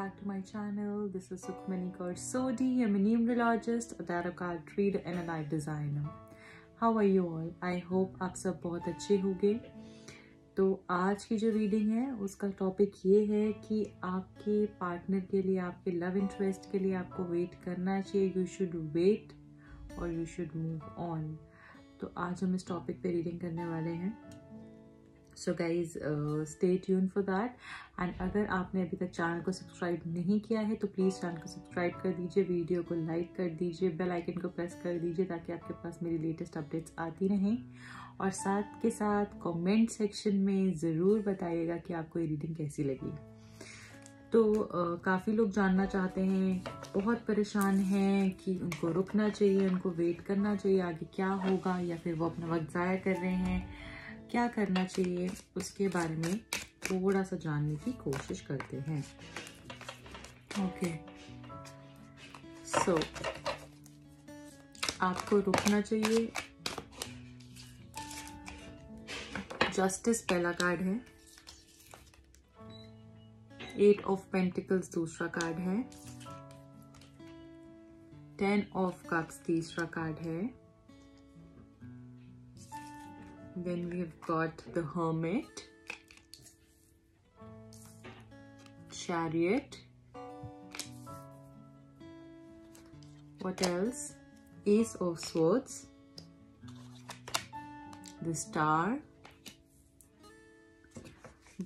back to my channel. This is Sukhmani Kaur Sodhi. I'm a numerologist, a tarot card reader and a life designer. How are you all? I hope आप सब बहुत अच्छे होंगे। तो आज की जो रीडिंग है उसका टॉपिक ये है कि आपके पार्टनर के लिए, आपके लव इंटरेस्ट के लिए आपको वेट करना चाहिए, यू शुड वेट और यू शुड मूव ऑन। तो आज हम इस टॉपिक पे रीडिंग करने वाले हैं। So guys stay tune for that. And अगर आपने अभी तक चैनल को सब्सक्राइब नहीं किया है तो प्लीज़ चैनल को सब्सक्राइब कर दीजिए, वीडियो को लाइक कर दीजिए, बेल आइकन को प्रेस कर दीजिए ताकि आपके पास मेरी लेटेस्ट अपडेट्स आती रहें। और साथ के साथ कमेंट सेक्शन में ज़रूर बताइएगा कि आपको ये रीडिंग कैसी लगी। तो काफ़ी लोग जानना चाहते हैं, बहुत परेशान हैं कि उनको रुकना चाहिए, उनको वेट करना चाहिए, आगे क्या होगा, या फिर वो अपना वक्त ज़ाया कर रहे हैं, क्या करना चाहिए, उसके बारे में थोड़ा सा जानने की कोशिश करते हैं। ओके, सो आपको रुकना चाहिए। जस्टिस पहला कार्ड है, 8 ऑफ पेंटिकल्स दूसरा कार्ड है, 10 ऑफ कप्स तीसरा कार्ड है, then we have got the Hermit, Chariot, what else, Ace of Swords, the Star,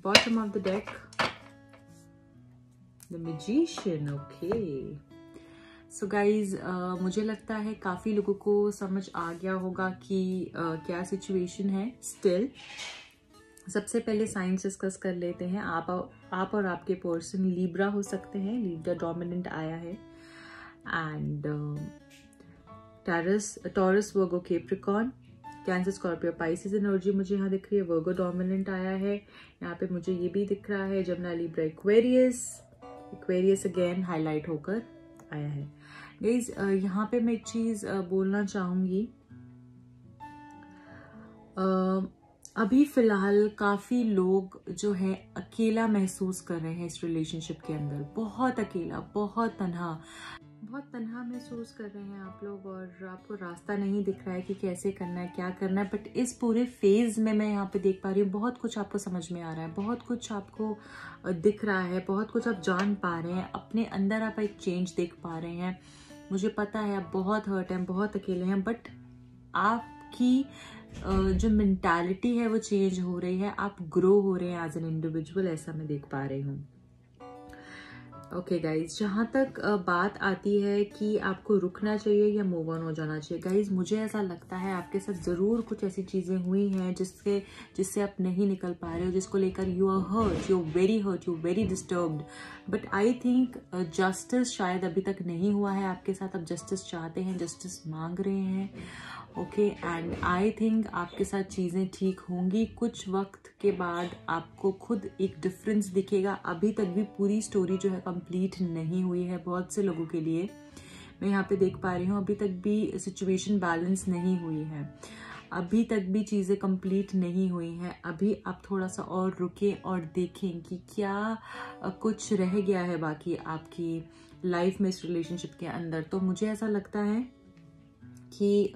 bottom of the deck, the Magician. Okay, so guys मुझे लगता है काफ़ी लोगों को समझ आ गया होगा कि क्या सिचुएशन है। स्टिल सबसे पहले साइंस डिस्कस कर लेते हैं। आप और आपके पर्सन लिब्रा हो सकते हैं, लिब्रा डोमिनेंट आया है। And taurus, Virgo, Capricorn, cancer, Scorpio, Pisces energy मुझे यहाँ दिख रही है। वर्गो डोमिनेंट आया है। यहाँ पे मुझे ये भी दिख रहा है Jamuna, Libra, Aquarius again highlight होकर आया है। गाइज यहाँ पे मैं एक चीज बोलना चाहूंगी। अभी फिलहाल काफी लोग जो है अकेला महसूस कर रहे हैं इस रिलेशनशिप के अंदर, बहुत अकेला, बहुत तन्हा महसूस कर रहे हैं आप लोग, और आपको रास्ता नहीं दिख रहा है कि कैसे करना है, क्या करना है। बट इस पूरे फेज में मैं यहाँ पे देख पा रही हूँ बहुत कुछ आपको समझ में आ रहा है, बहुत कुछ आपको दिख रहा है, बहुत कुछ आप जान पा रहे हैं, अपने अंदर आप एक चेंज देख पा रहे हैं। मुझे पता है आप बहुत हर्ट हैं, बहुत अकेले हैं, बट आपकी जो मेंटालिटी है वो चेंज हो रही है, आप ग्रो हो रहे हैं एज एन इंडिविजुअल, ऐसा मैं देख पा रही हूँ। ओके गाइज, जहाँ तक बात आती है कि आपको रुकना चाहिए या मूव ऑन हो जाना चाहिए, गाइज मुझे ऐसा लगता है आपके साथ ज़रूर कुछ ऐसी चीज़ें हुई हैं जिससे आप नहीं निकल पा रहे हो, जिसको लेकर you are hurt, you very disturbed. But I think justice शायद अभी तक नहीं हुआ है आपके साथ। आप जस्टिस चाहते हैं, जस्टिस मांग रहे हैं। ओके, एंड आई थिंक आपके साथ चीज़ें ठीक होंगी। कुछ वक्त के बाद आपको खुद एक डिफरेंस दिखेगा। अभी तक भी पूरी स्टोरी जो है कंप्लीट नहीं हुई है बहुत से लोगों के लिए, मैं यहाँ पे देख पा रही हूँ। अभी तक भी सिचुएशन बैलेंस नहीं हुई है, अभी तक भी चीज़ें कंप्लीट नहीं हुई हैं। अभी आप थोड़ा सा और रुकें और देखें कि क्या कुछ रह गया है बाकी आपकी लाइफ में इस रिलेशनशिप के अंदर। तो मुझे ऐसा लगता है कि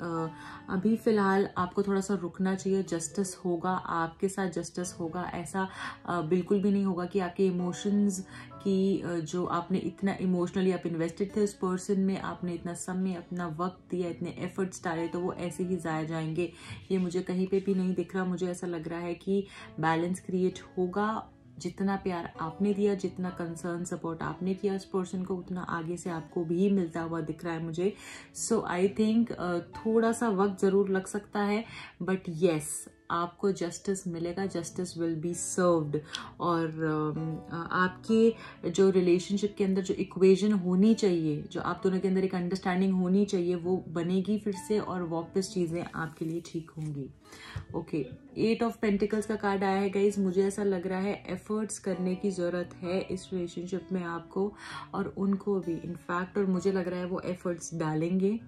अभी फ़िलहाल आपको थोड़ा सा रुकना चाहिए। जस्टिस होगा, आपके साथ जस्टिस होगा। ऐसा बिल्कुल भी नहीं होगा कि आपके इमोशंस की जो आपने इतना इमोशनली आप इन्वेस्टेड थे उस पर्सन में, आपने इतना समय, अपना वक्त दिया, इतने एफर्ट्स डाले, तो वो ऐसे ही ज़ाया जाएंगे, ये मुझे कहीं पे भी नहीं दिख रहा। मुझे ऐसा लग रहा है कि बैलेंस क्रिएट होगा। जितना प्यार आपने दिया, जितना कंसर्न सपोर्ट आपने किया उस पर्सन को, उतना आगे से आपको भी मिलता हुआ दिख रहा है मुझे। सो आई थिंक थोड़ा सा वक्त ज़रूर लग सकता है, बट येस आपको जस्टिस मिलेगा, जस्टिस विल बी सर्व्ड। और आपके जो रिलेशनशिप के अंदर जो इक्वेशन होनी चाहिए, जो आप दोनों के अंदर एक अंडरस्टैंडिंग होनी चाहिए, वो बनेगी फिर से और वापस चीज़ें आपके लिए ठीक होंगी। ओके, 8 ऑफ पेंटिकल्स का कार्ड आया है गाइज। मुझे ऐसा लग रहा है एफर्ट्स करने की ज़रूरत है इस रिलेशनशिप में आपको और उनको भी, इनफैक्ट, और मुझे लग रहा है वो एफर्ट्स डालेंगे।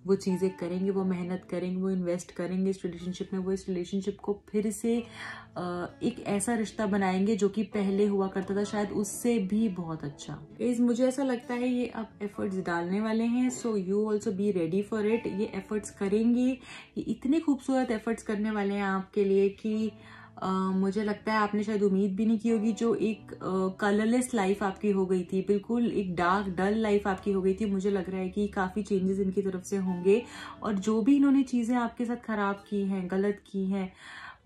वो चीज़ें करेंगे, वो मेहनत करेंगे, वो इन्वेस्ट करेंगे इस रिलेशनशिप में, वो इस रिलेशनशिप को फिर से एक ऐसा रिश्ता बनाएंगे जो कि पहले हुआ करता था, शायद उससे भी बहुत अच्छा। इस मुझे ऐसा लगता है ये आप एफर्ट्स डालने वाले हैं, so you also be ready for it. ये एफर्ट्स करेंगे, ये इतने खूबसूरत एफर्ट्स करने वाले हैं आपके लिए कि मुझे लगता है आपने शायद उम्मीद भी नहीं की होगी। जो एक कलरलेस लाइफ आपकी हो गई थी, बिल्कुल एक डार्क डल लाइफ आपकी हो गई थी, मुझे लग रहा है कि काफ़ी चेंजेस इनकी तरफ से होंगे। और जो भी इन्होंने चीज़ें आपके साथ ख़राब की हैं, गलत की हैं,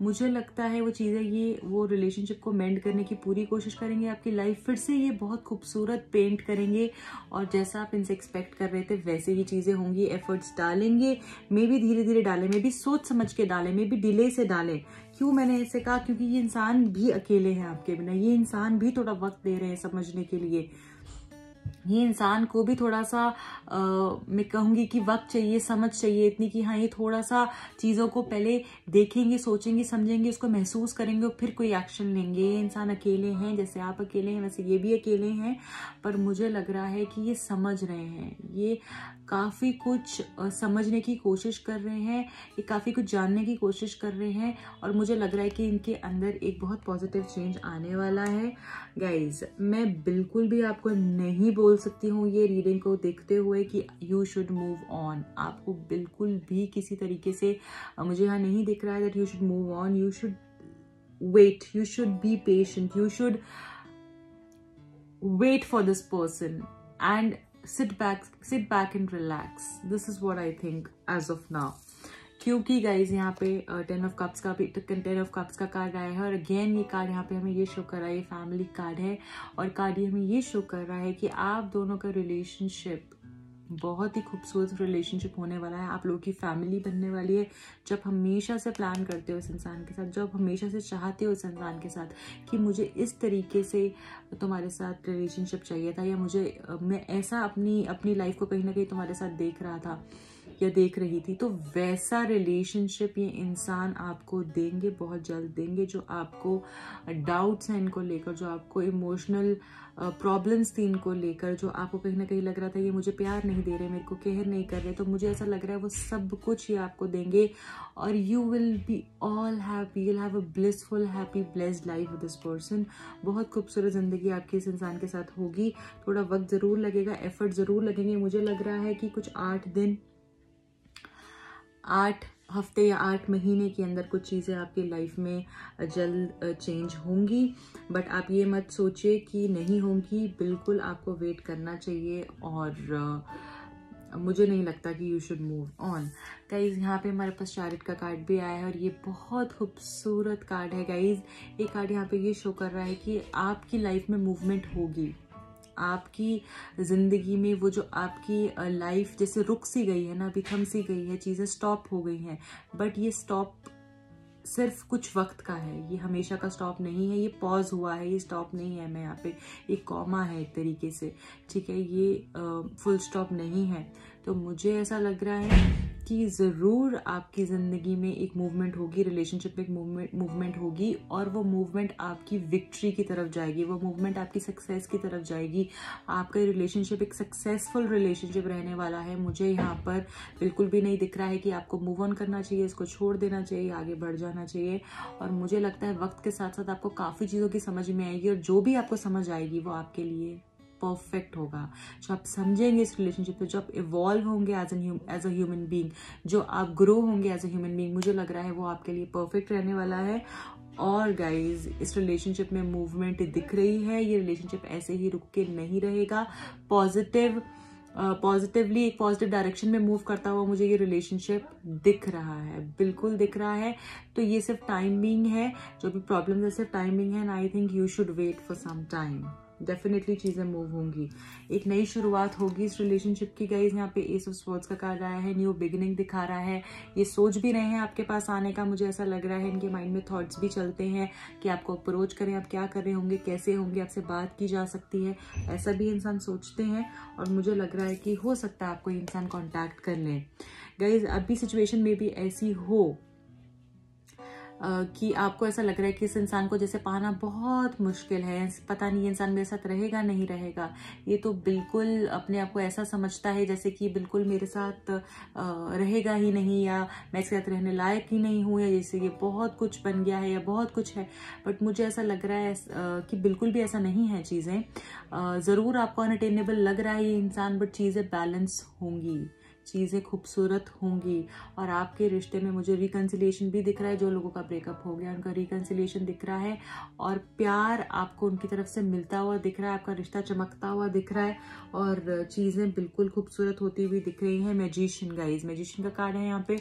मुझे लगता है वो चीज़ें ये वो रिलेशनशिप को मेंड करने की पूरी कोशिश करेंगे। आपकी लाइफ फिर से ये बहुत खूबसूरत पेंट करेंगे और जैसा आप इनसे एक्सपेक्ट कर रहे थे वैसे ही चीज़ें होंगी। एफर्ट्स डालेंगे, मे भी धीरे धीरे डालें, मे भी सोच समझ के डालें, मे भी डिले से डालें। क्यों मैंने ऐसे कहा? क्योंकि ये इंसान भी अकेले हैं आपके बिना, ये इंसान भी थोड़ा वक्त दे रहे हैं समझने के लिए। ये इंसान को भी थोड़ा सा मैं कहूँगी कि वक्त चाहिए, समझ चाहिए इतनी कि हाँ ये थोड़ा सा चीज़ों को पहले देखेंगे, सोचेंगे, समझेंगे, उसको महसूस करेंगे और फिर कोई एक्शन लेंगे। ये इंसान अकेले हैं, जैसे आप अकेले हैं वैसे ये भी अकेले हैं, पर मुझे लग रहा है कि ये समझ रहे हैं, ये काफ़ी कुछ समझने की कोशिश कर रहे हैं, ये काफ़ी कुछ जानने की कोशिश कर रहे हैं और मुझे लग रहा है कि इनके अंदर एक बहुत पॉजिटिव चेंज आने वाला है। गाइज, मैं बिल्कुल भी आपको नहीं बोल सकती हूँ ये रीडिंग को देखते हुए कि यू शुड मूव ऑन। आपको बिल्कुल भी किसी तरीके से मुझे यहाँ नहीं दिख रहा है that you should move on. You should wait, you should be patient, you should wait for this person and sit back and relax. This is what I think as of now. क्योंकि guys यहाँ पे 10 of cups का card आया है और again ये card यहाँ पे हमें ये शो कर रहा है, ये फैमिली कार्ड है और कार्ड ये हमें ये शो कर रहा है कि आप दोनों का रिलेशनशिप बहुत ही खूबसूरत रिलेशनशिप होने वाला है। आप लोगों की फैमिली बनने वाली है। जब हमेशा से प्लान करते हो इस इंसान के साथ, जब हमेशा से चाहते हो इस इंसान के साथ कि मुझे इस तरीके से तुम्हारे साथ रिलेशनशिप चाहिए था, या मैं ऐसा अपनी लाइफ को कहीं ना कहीं तुम्हारे साथ देख रहा था या देख रही थी, तो वैसा रिलेशनशिप ये इंसान आपको देंगे, बहुत जल्द देंगे। जो आपको डाउट्स हैं इनको लेकर, जो आपको इमोशनल प्रॉब्लम्स थी इनको लेकर, जो आपको कहीं ना कहीं लग रहा था ये मुझे प्यार नहीं दे रहे, मेरे को केयर नहीं कर रहे, तो मुझे ऐसा लग रहा है वो सब कुछ ये आपको देंगे और you will be all happy, you will have a blissful happy blessed life with this person. बहुत खूबसूरत जिंदगी आपकी इस इंसान के साथ होगी। थोड़ा वक्त जरूर लगेगा, एफर्ट जरूर लगेंगे। मुझे लग रहा है कि कुछ 8 दिन, 8 हफ्ते या 8 महीने के अंदर कुछ चीज़ें आपकी लाइफ में जल्द चेंज होंगी। बट आप ये मत सोचिए कि नहीं होंगी, बिल्कुल आपको वेट करना चाहिए और मुझे नहीं लगता कि you should move on. Guys, यहाँ पे हमारे पास चैरिट का कार्ड भी आया है और ये बहुत खूबसूरत कार्ड है। गाइज, ये कार्ड यहाँ पे ये शो कर रहा है कि आपकी लाइफ में मूवमेंट होगी। आपकी ज़िंदगी में वो जो आपकी लाइफ जैसे रुक सी गई है ना, अभी थम सी गई है, चीज़ें स्टॉप हो गई हैं, बट ये स्टॉप सिर्फ कुछ वक्त का है, ये हमेशा का स्टॉप नहीं है। ये पॉज हुआ है, ये स्टॉप नहीं है। मैं यहाँ पे एक कॉमा है एक तरीके से, ठीक है, ये फुल स्टॉप नहीं है। तो मुझे ऐसा लग रहा है कि ज़रूर आपकी ज़िंदगी में एक मूवमेंट होगी, रिलेशनशिप में एक मूवमेंट होगी और वो मूवमेंट आपकी विक्ट्री की तरफ जाएगी, वो मूवमेंट आपकी सक्सेस की तरफ जाएगी। आपका रिलेशनशिप एक सक्सेसफुल रिलेशनशिप रहने वाला है। मुझे यहाँ पर बिल्कुल भी नहीं दिख रहा है कि आपको मूव ऑन करना चाहिए, इसको छोड़ देना चाहिए, आगे बढ़ जाना चाहिए। और मुझे लगता है वक्त के साथ साथ आपको काफ़ी चीज़ों की समझ में आएगी और जो भी आपको समझ आएगी वो आपके लिए परफेक्ट होगा। जो आप समझेंगे इस रिलेशनशिप पे, जो आप इवॉल्व होंगे एज अ ह्यूमन बीइंग, जो आप ग्रो होंगे एज अ ह्यूमन बीइंग, मुझे लग रहा है वो आपके लिए परफेक्ट रहने वाला है। और गाइज, इस रिलेशनशिप में मूवमेंट दिख रही है। ये रिलेशनशिप ऐसे ही रुक के नहीं रहेगा। पॉजिटिवली एक पॉजिटिव डायरेक्शन में मूव करता हुआ मुझे ये रिलेशनशिप दिख रहा है, बिल्कुल दिख रहा है। तो ये सिर्फ टाइमिंग है, जो भी प्रॉब्लम है सिर्फ टाइमिंग है। And I think you should wait for some time. Definitely चीज़ें मूव होंगी, एक नई शुरुआत होगी इस रिलेशनशिप की। गाइज, यहाँ पे एस ऑफ स्वॉर्ड्स का कार्ड आया है, न्यू बिगिनिंग दिखा रहा है। ये सोच भी रहे हैं आपके पास आने का, मुझे ऐसा लग रहा है। इनके माइंड में थॉट्स भी चलते हैं कि आपको अप्रोच करें, आप क्या कर रहे होंगे, कैसे होंगे, आपसे बात की जा सकती है, ऐसा भी इंसान सोचते हैं। और मुझे लग रहा है कि हो सकता है आपको इंसान कॉन्टैक्ट कर लें। गाइज, अभी सिचुएशन में भी ऐसी हो कि आपको ऐसा लग रहा है कि इस इंसान को जैसे पाना बहुत मुश्किल है, पता नहीं ये इंसान मेरे साथ रहेगा नहीं रहेगा, ये तो बिल्कुल अपने आप को ऐसा समझता है जैसे कि बिल्कुल मेरे साथ रहेगा ही नहीं, या मैं इसके साथ रहने लायक ही नहीं हूँ, या जैसे ये बहुत कुछ बन गया है या बहुत कुछ है। बट मुझे ऐसा लग रहा है कि बिल्कुल भी ऐसा नहीं है चीज़ें। ज़रूर आपको अनअटेनेबल लग रहा है ये इंसान, बट चीज़ें बैलेंस होंगी, चीज़ें खूबसूरत होंगी। और आपके रिश्ते में मुझे रिकन्सिलिएशन भी दिख रहा है, जो लोगों का ब्रेकअप हो गया उनका रिकन्सिलिएशन दिख रहा है, और प्यार आपको उनकी तरफ से मिलता हुआ दिख रहा है, आपका रिश्ता चमकता हुआ दिख रहा है, और चीज़ें बिल्कुल खूबसूरत होती हुई दिख रही हैं। मैजिशियन गाइज, मैजिशियन का कार्ड है यहाँ पे।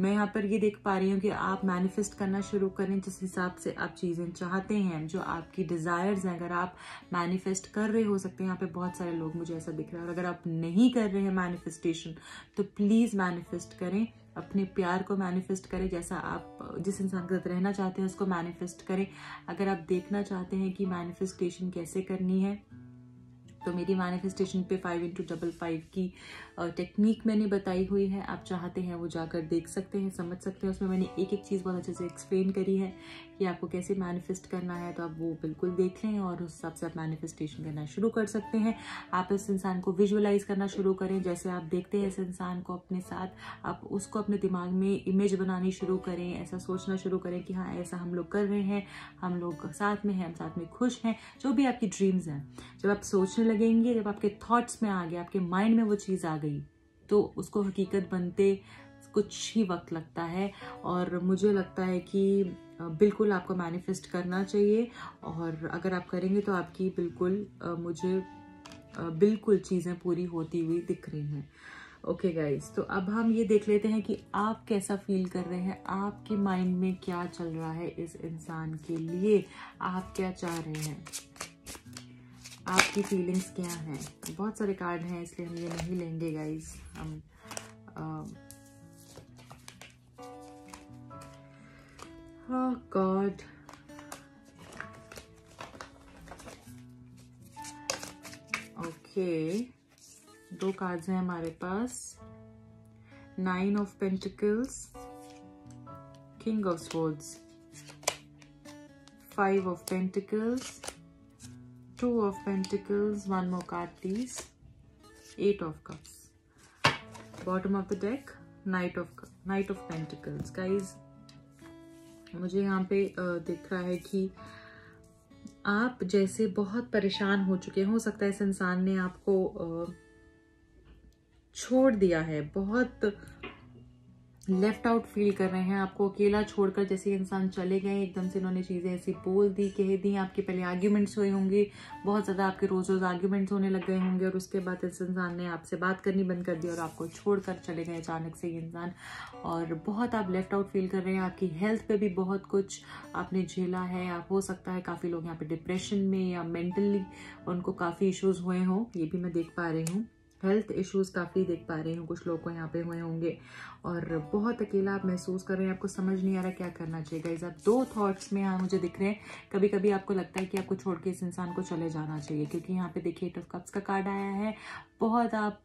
मैं यहाँ पर ये देख पा रही हूँ कि आप मैनिफेस्ट करना शुरू करें जिस हिसाब से आप चीज़ें चाहते हैं, जो आपकी डिज़ायर्स हैं। अगर आप मैनिफेस्ट कर रहे हो सकते हैं, यहाँ पे बहुत सारे लोग मुझे ऐसा दिख रहा है, और अगर आप नहीं कर रहे हैं मैनिफेस्टेशन तो प्लीज़ मैनिफेस्ट करें, अपने प्यार को मैनिफेस्ट करें, जैसा आप जिस इंसान के साथ रहना चाहते हैं उसको मैनिफेस्ट करें। अगर आप देखना चाहते हैं कि मैनिफेस्टेशन कैसे करनी है तो मेरी मैनिफेस्टेशन पे 5x55 की टेक्निक मैंने बताई हुई है, आप चाहते हैं वो जाकर देख सकते हैं, समझ सकते हैं। उसमें मैंने एक एक चीज़ बहुत अच्छे से एक्सप्लेन करी है कि आपको कैसे मैनिफेस्ट करना है, तो आप वो बिल्कुल देख लें और उस हिसाब से आप मैनिफेस्टेशन करना शुरू कर सकते हैं। आप इस इंसान को विजुअलाइज करना शुरू करें, जैसे आप देखते हैं इस इंसान को अपने साथ, आप उसको अपने दिमाग में इमेज बनानी शुरू करें, ऐसा सोचना शुरू करें कि हाँ ऐसा हम लोग कर रहे हैं, हम लोग साथ में हैं, हम साथ में खुश हैं। जो भी आपकी ड्रीम्स हैं, जब आप सोचने लगेंगे, जब आपके थॉट्स में आ गया, आपके माइंड में वो चीज़ आ गई, तो उसको हकीकत बनते कुछ ही वक्त लगता है। और मुझे लगता है कि बिल्कुल आपको मैनिफेस्ट करना चाहिए, और अगर आप करेंगे तो आपकी बिल्कुल मुझे बिल्कुल चीज़ें पूरी होती हुई दिख रही हैं। ओके गाइज, तो अब हम ये देख लेते हैं कि आप कैसा फील कर रहे हैं, आपके माइंड में क्या चल रहा है इस इंसान के लिए, आप क्या चाह रहे हैं, आपकी फीलिंग्स क्या हैं। बहुत सारे कार्ड हैं इसलिए हम ये नहीं लेंगे गाइज, हम गॉड, ओके, 2 कार्ड्स हैं हमारे पास, 9 of pentacles, king of swords, 5 of pentacles, 2 of Pentacles, 1 more card please, 8 of Cups, bottom of the deck, Knight of Pentacles. Guys, मुझे यहाँ पे दिख रहा है कि आप जैसे बहुत परेशान हो चुके हो सकता है इस इंसान ने आपको छोड़ दिया है, बहुत लेफ्ट आउट फील कर रहे हैं, आपको अकेला छोड़कर जैसे इंसान चले गए, एकदम से उन्होंने चीज़ें ऐसी बोल दी, कह दी, आपके पहले आर्ग्यूमेंट्स हुए होंगे, बहुत ज़्यादा आपके रोज़ रोज़ आर्ग्यूमेंट्स होने लग गए होंगे, और उसके बाद इस इंसान ने आपसे बात करनी बंद कर दी और आपको छोड़कर चले गए अचानक से ये इंसान, और बहुत आप लेफ्ट आउट फील कर रहे हैं। आपकी हेल्थ पे भी बहुत कुछ आपने झेला है, आप हो सकता है काफ़ी लोग यहाँ पे डिप्रेशन में या मेंटली उनको काफ़ी इश्यूज हुए हों, ये भी मैं देख पा रही हूँ, हेल्थ इश्यूज काफ़ी देख पा रही हूँ कुछ लोग को यहाँ पे हुए होंगे, और बहुत अकेला आप महसूस कर रहे हैं, आपको समझ नहीं आ रहा क्या करना चाहिए। गाइस, आप 2 थॉट्स में यहाँ मुझे दिख रहे हैं। कभी कभी आपको लगता है कि आपको छोड़ के इस इंसान को चले जाना चाहिए, क्योंकि यहाँ पे देखिए 8 ऑफ कप्स का कार्ड आया है। बहुत आप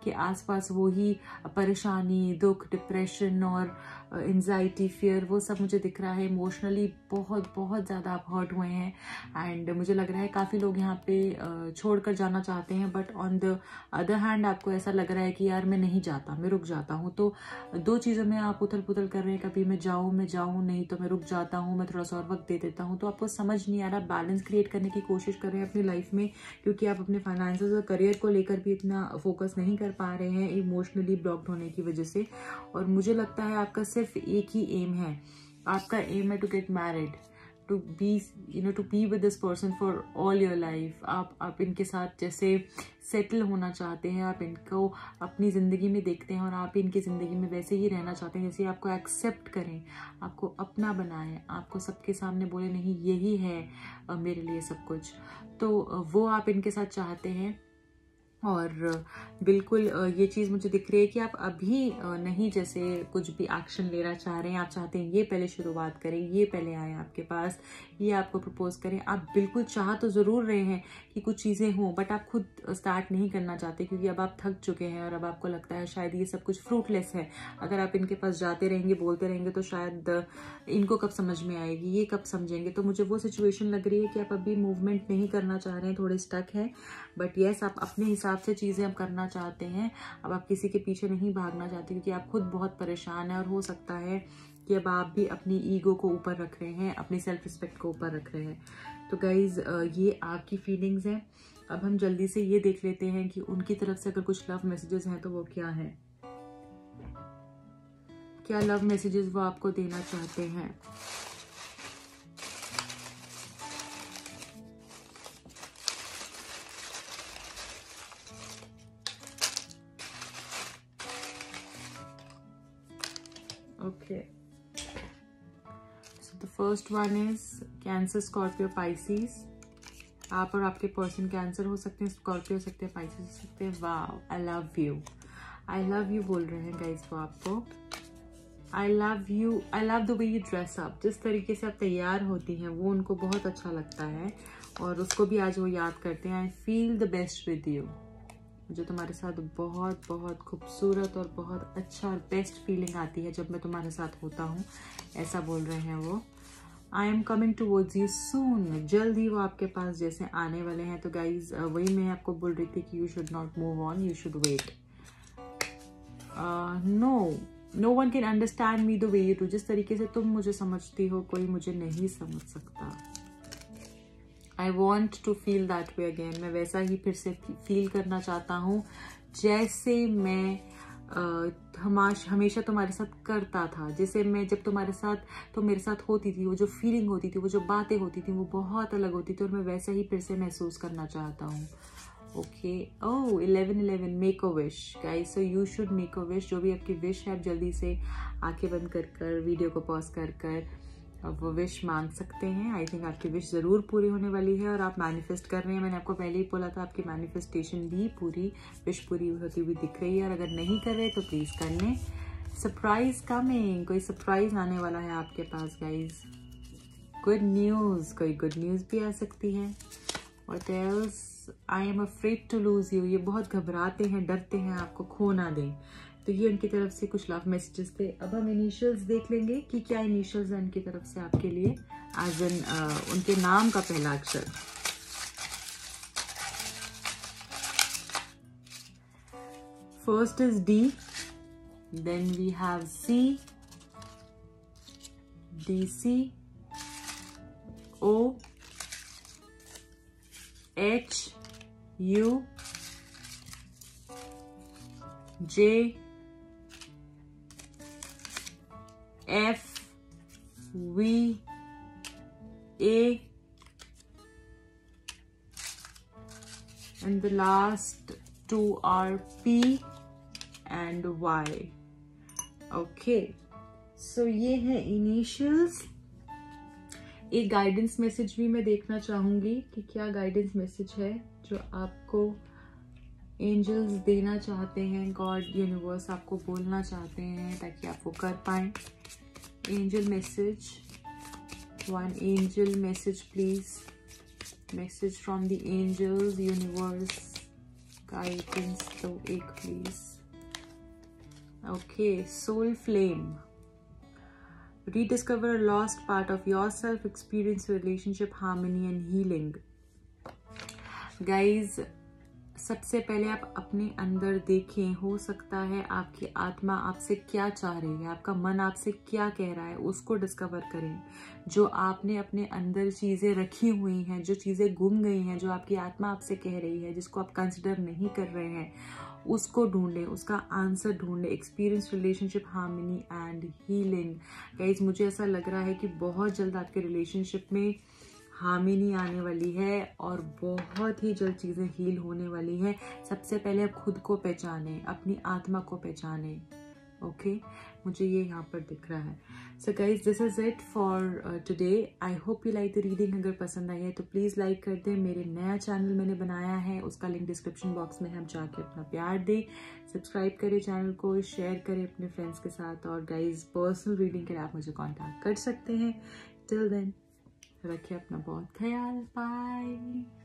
के आसपास वही परेशानी, दुख, डिप्रेशन और एंजाइटी, फियर, वो सब मुझे दिख रहा है। इमोशनली बहुत बहुत ज़्यादा आप हर्ट हुए हैं, एंड मुझे लग रहा है काफ़ी लोग यहाँ पे छोड़कर जाना चाहते हैं, but on the other hand आपको ऐसा लग रहा है कि यार मैं नहीं जाता, मैं रुक जाता हूँ। तो 2 चीज़ों में आप उथल पुथल कर रहे हैं, कभी मैं जाऊँ, नहीं तो मैं रुक जाता हूँ, मैं थोड़ा सा और वक्त दे देता हूँ। तो आपको समझ नहीं आ रहा, बैलेंस क्रिएट करने की कोशिश कर रहे हैं अपनी लाइफ में, क्योंकि आप अपने फाइनेंसेस और करियर को लेकर भी इतना फोकस नहीं कर पा रहे हैं इमोशनली ब्लॉक्ड होने की वजह से। और मुझे लगता है आपका सिर्फ एक ही एम है, आपका एम है to get married, to be with this person for all your life. आप इनके साथ जैसे सेटल होना चाहते हैं, आप इनको अपनी ज़िंदगी में देखते हैं, और आप इनकी ज़िंदगी में वैसे ही रहना चाहते हैं जैसे आपको एक्सेप्ट करें, आपको अपना बनाएं, आपको सबके सामने बोले नहीं यही है मेरे लिए सब कुछ। तो वो आप इनके साथ चाहते हैं, और बिल्कुल ये चीज़ मुझे दिख रही है कि आप अभी नहीं जैसे कुछ भी एक्शन लेना चाह रहे हैं, आप चाहते हैं ये पहले शुरुआत करें, ये पहले आए आपके पास, ये आपको प्रपोज करें। आप बिल्कुल चाह तो ज़रूर रहे हैं कि कुछ चीज़ें हों, बट आप खुद स्टार्ट नहीं करना चाहते क्योंकि अब आप थक चुके हैं और अब आपको लगता है शायद ये सब कुछ फ्रूटलेस है। अगर आप इनके पास जाते रहेंगे, बोलते रहेंगे तो शायद इनको कब समझ में आएगी, ये कब समझेंगे। तो मुझे वो सिचुएशन लग रही है कि आप अभी मूवमेंट नहीं करना चाह रहे हैं, थोड़े स्टक हैं। बट येस, आप अपने हिसाब से चीज़ें अब करना चाहते हैं। अब आप किसी के पीछे नहीं भागना चाहते क्योंकि आप खुद बहुत परेशान हैं और हो सकता है कि अब आप भी अपनी ईगो को ऊपर रख रहे हैं, अपनी सेल्फ रिस्पेक्ट को ऊपर रख रहे हैं। तो गाइज ये आपकी फीलिंग्स हैं। अब हम जल्दी से ये देख लेते हैं कि उनकी तरफ से अगर कुछ लव मैसेजेस हैं तो वो क्या है, क्या लव मैसेजेस वो आपको देना चाहते हैं। Okay, so the first one is Cancer, Scorpio, Pisces. आप और आपके पर्सन कैंसर हो सकते हैं, स्कॉर्पियो हो सकते हैं, पाइसेस हो सकते हैं। वाओ, आई लव यू बोल रहे हैं गाइज वो आपको। I love you, I love the way you dress up. जिस तरीके से आप तैयार होती हैं वो उनको बहुत अच्छा लगता है और उसको भी आज वो याद करते हैं। I feel the best with you. मुझे तुम्हारे साथ बहुत बहुत खूबसूरत और बहुत अच्छा और बेस्ट फीलिंग आती है जब मैं तुम्हारे साथ होता हूँ, ऐसा बोल रहे हैं वो। I am coming towards you soon. जल्द ही वो आपके पास जैसे आने वाले हैं। तो गाइज वही मैं आपको बोल रही थी कि you should not move on, you should wait. No one can understand me the way you do. जिस तरीके से तुम मुझे समझती हो कोई मुझे नहीं समझ सकता। I want to feel that way again। मैं वैसा ही फिर से फील करना चाहता हूँ जैसे मैं हमेशा तुम्हारे साथ करता था। जैसे मैं जब तुम्हारे साथ होती थी, वो जो फीलिंग होती थी, वो जो बातें होती थी, वो बहुत अलग होती थी और मैं वैसा ही फिर से महसूस करना चाहता हूँ। Okay, oh 11 make a wish guys. So you should make a wish. जो भी आपकी विश है आप जल्दी से आंखें बंद कर वीडियो को पॉज कर अब वो विश मांग सकते हैं। आई थिंक आपकी विश ज़रूर पूरी होने वाली है और आप मैनिफेस्ट कर रहे हैं। मैंने आपको पहले ही बोला था आपकी मैनिफेस्टेशन भी विश पूरी होती हुई दिख रही है। और अगर नहीं कर रहे तो प्लीज़ कर लें। सरप्राइज कमिंग, कोई सरप्राइज आने वाला है आपके पास गाइज। गुड न्यूज़, कोई गुड न्यूज़ भी आ सकती है। What else, I am afraid to lose you. ये बहुत घबराते हैं, डरते हैं आपको खो ना दें। तो ये उनकी तरफ से कुछ लव मैसेजेस थे। अब हम इनिशियल्स देख लेंगे कि क्या इनिशियल्स हैं उनकी तरफ से आपके लिए, एज इन उनके नाम का पहला अक्षर। First is D, then we have C, DC, O, H, U, J, F, V, A, and the last two are P and Y. Okay, so ये है इनिशियल्स। एक गाइडेंस मैसेज भी मैं देखना चाहूंगी कि क्या गाइडेंस मैसेज है जो आपको एंजल्स देना चाहते हैं, गॉड यूनिवर्स आपको बोलना चाहते हैं ताकि आप वो कर पाएं। Angel message, one angel message please, message from the angels, universe guidance तो एक please. Okay, soul flame, rediscover a lost part of yourself, experience relationship harmony and healing। guys, सबसे पहले आप अपने अंदर देखें। हो सकता है आपकी आत्मा आपसे क्या चाह रही है, आपका मन आपसे क्या कह रहा है, उसको डिस्कवर करें। जो आपने अपने अंदर चीज़ें रखी हुई हैं, जो चीज़ें गुम गई हैं, जो आपकी आत्मा आपसे कह रही है, जिसको आप कंसिडर नहीं कर रहे हैं, उसको ढूंढें, उसका आंसर ढूंढें। Experience relationship harmony and healing. Guys, मुझे ऐसा लग रहा है कि बहुत जल्द आपके रिलेशनशिप में हार्मनी आने वाली है और बहुत ही जल्द चीज़ें हील होने वाली है। सबसे पहले आप खुद को पहचानें, अपनी आत्मा को पहचानें। ओके, मुझे ये यहाँ पर दिख रहा है। So guys, this is it for today. I hope you like the reading. अगर पसंद आई है तो प्लीज़ लाइक कर दें। मेरे नया चैनल मैंने बनाया है, उसका लिंक डिस्क्रिप्शन बॉक्स में है, आप जाके अपना प्यार दें। सब्सक्राइब करें चैनल को, शेयर करें अपने फ्रेंड्स के साथ। और गाइज, पर्सनल रीडिंग के लिए आप मुझे कॉन्टैक्ट कर सकते हैं। टिल देन, रखिए अपना बहुत ख्याल। बाय।